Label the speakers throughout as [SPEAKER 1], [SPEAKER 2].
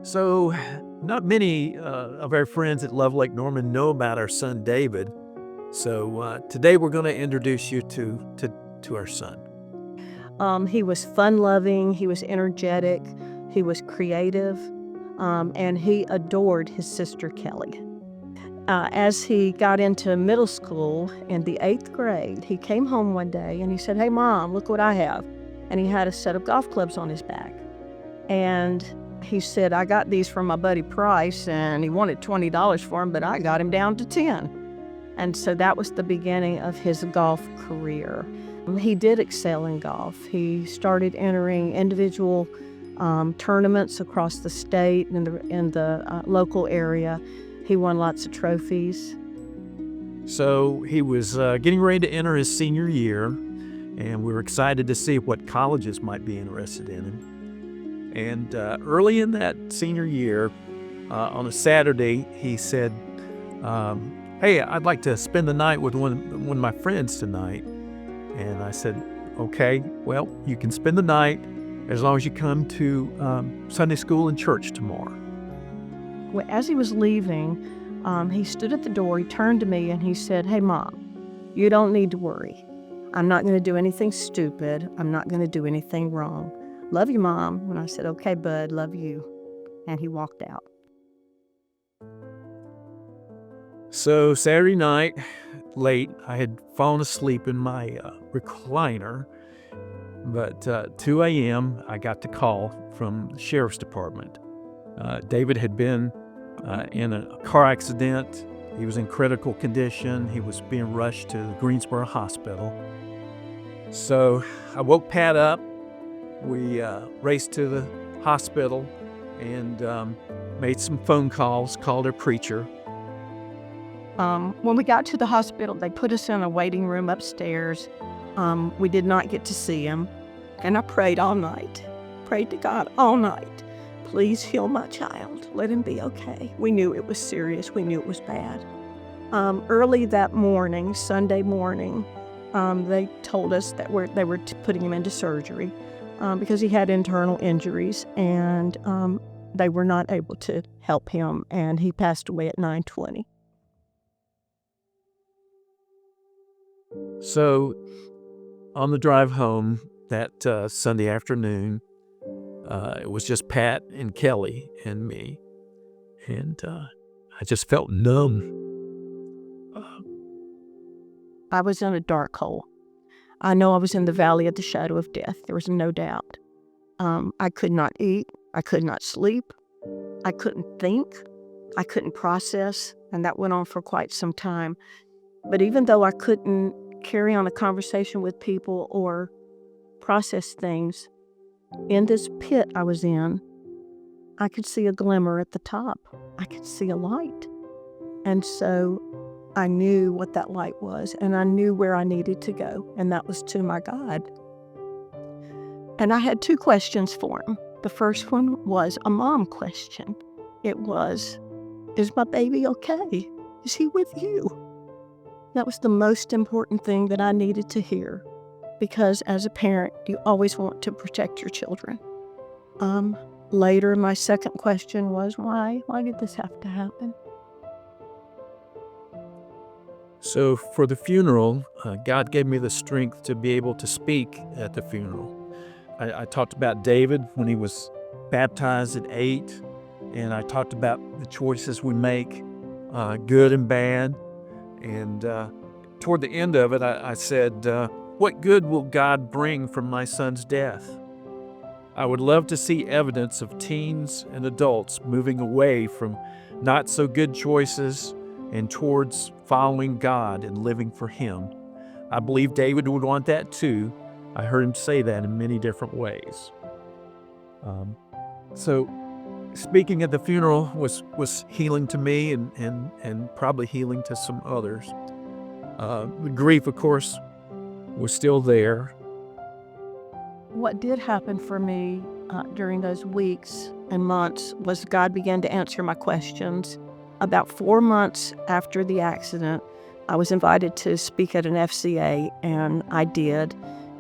[SPEAKER 1] So, not many of our friends at Love Lake Norman know about our son David. So today we're going to introduce you to our son.
[SPEAKER 2] He was fun-loving, he was energetic, he was creative, and he adored his sister Kelly. As he got into middle school in the 8th grade, he came home one day and he said, "Hey, Mom, look what I have." And he had a set of golf clubs on his back. And he said, "I got these from my buddy Price," and he wanted $20 for them, but I got him down to 10. And so that was the beginning of his golf career. He did excel in golf. He started entering individual tournaments across the state and in the local area. He won lots of trophies.
[SPEAKER 1] So he was getting ready to enter his senior year, and we were excited to see what colleges might be interested in him. And early in that senior year, on a Saturday, he said, "Hey, I'd like to spend the night with one of my friends tonight." And I said, "Okay, well, you can spend the night as long as you come to Sunday school and church tomorrow."
[SPEAKER 2] Well, as he was leaving, he stood at the door, he turned to me and he said, "Hey, Mom, you don't need to worry. I'm not going to do anything stupid. I'm not going to do anything wrong. Love you, Mom." And I said, "Okay, bud, love you." And he walked out.
[SPEAKER 1] So Saturday night, late, I had fallen asleep in my recliner, but 2 a.m. I got the call from the sheriff's department. David had been in a car accident. He was in critical condition. He was being rushed to the Greensboro Hospital. So I woke Pat up. We raced to the hospital and made some phone calls, called our preacher.
[SPEAKER 2] When we got to the hospital, they put us in a waiting room upstairs. We did not get to see him. And I prayed all night, prayed to God all night. "Please heal my child. Let him be okay." We knew it was serious. We knew it was bad. Early that morning, Sunday morning, they told us that they were putting him into surgery because he had internal injuries, and they were not able to help him, and he passed away at 9:20.
[SPEAKER 1] So on the drive home that Sunday afternoon, it was just Pat and Kelly and me, and I just felt numb.
[SPEAKER 2] I was in a dark hole. I know I was in the valley of the shadow of death. There was no doubt. I could not eat. I could not sleep. I couldn't think. I couldn't process, and that went on for quite some time. But even though I couldn't carry on a conversation with people or process things, in this pit I was in, I could see a glimmer at the top. I could see a light. And so I knew what that light was, and I knew where I needed to go, and that was to my God. And I had 2 questions for him. The first one was a mom question. It was, "Is my baby okay? Is he with you?" That was the most important thing that I needed to hear, because as a parent, you always want to protect your children. Later, my second question was, why did this have to happen?
[SPEAKER 1] So for the funeral, God gave me the strength to be able to speak at the funeral. I talked about David when he was baptized at 8, and I talked about the choices we make, good and bad. And toward the end of it, I said, "What good will God bring from my son's death?" I would love to see evidence of teens and adults moving away from not so good choices and towards following God and living for Him. I believe David would want that too. I heard him say that in many different ways. So speaking at the funeral was healing to me and probably healing to some others. The grief, of course, was still there.
[SPEAKER 2] What did happen for me during those weeks and months was God began to answer my questions. About 4 months after the accident, I was invited to speak at an FCA, and I did.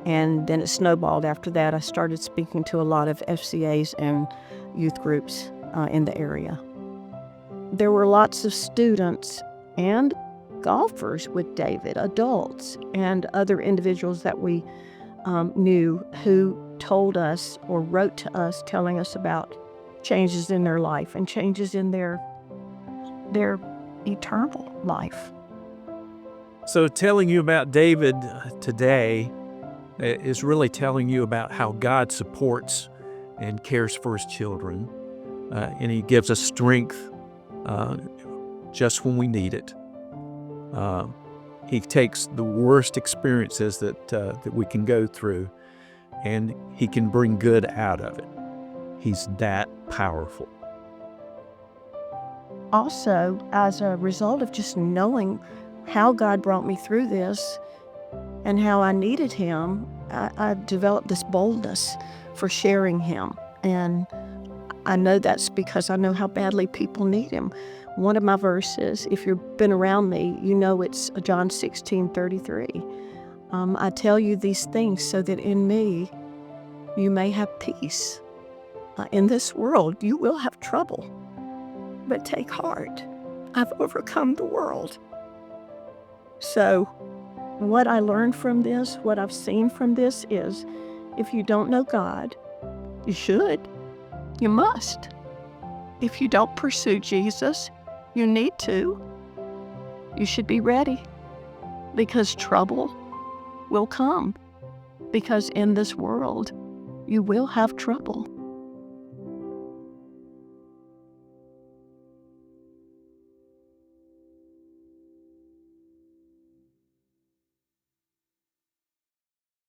[SPEAKER 2] And then it snowballed after that. I started speaking to a lot of FCAs and youth groups. in the area. There were lots of students and golfers with David, adults, and other individuals that we knew who told us or wrote to us telling us about changes in their life and changes in their eternal life.
[SPEAKER 1] So telling you about David today is really telling you about how God supports and cares for his children. And he gives us strength just when we need it. He takes the worst experiences that we can go through, and he can bring good out of it. He's that powerful.
[SPEAKER 2] Also, as a result of just knowing how God brought me through this and how I needed him, I developed this boldness for sharing him. And I know that's because I know how badly people need him. One of my verses, if you've been around me, you know it's John 16:33. I tell you these things so that in me you may have peace. In this world you will have trouble, but take heart. I've overcome the world. So what I learned from this, what I've seen from this is, if you don't know God, you should. You must. If you don't pursue Jesus, you need to. You should be ready, because trouble will come. Because in this world, you will have trouble.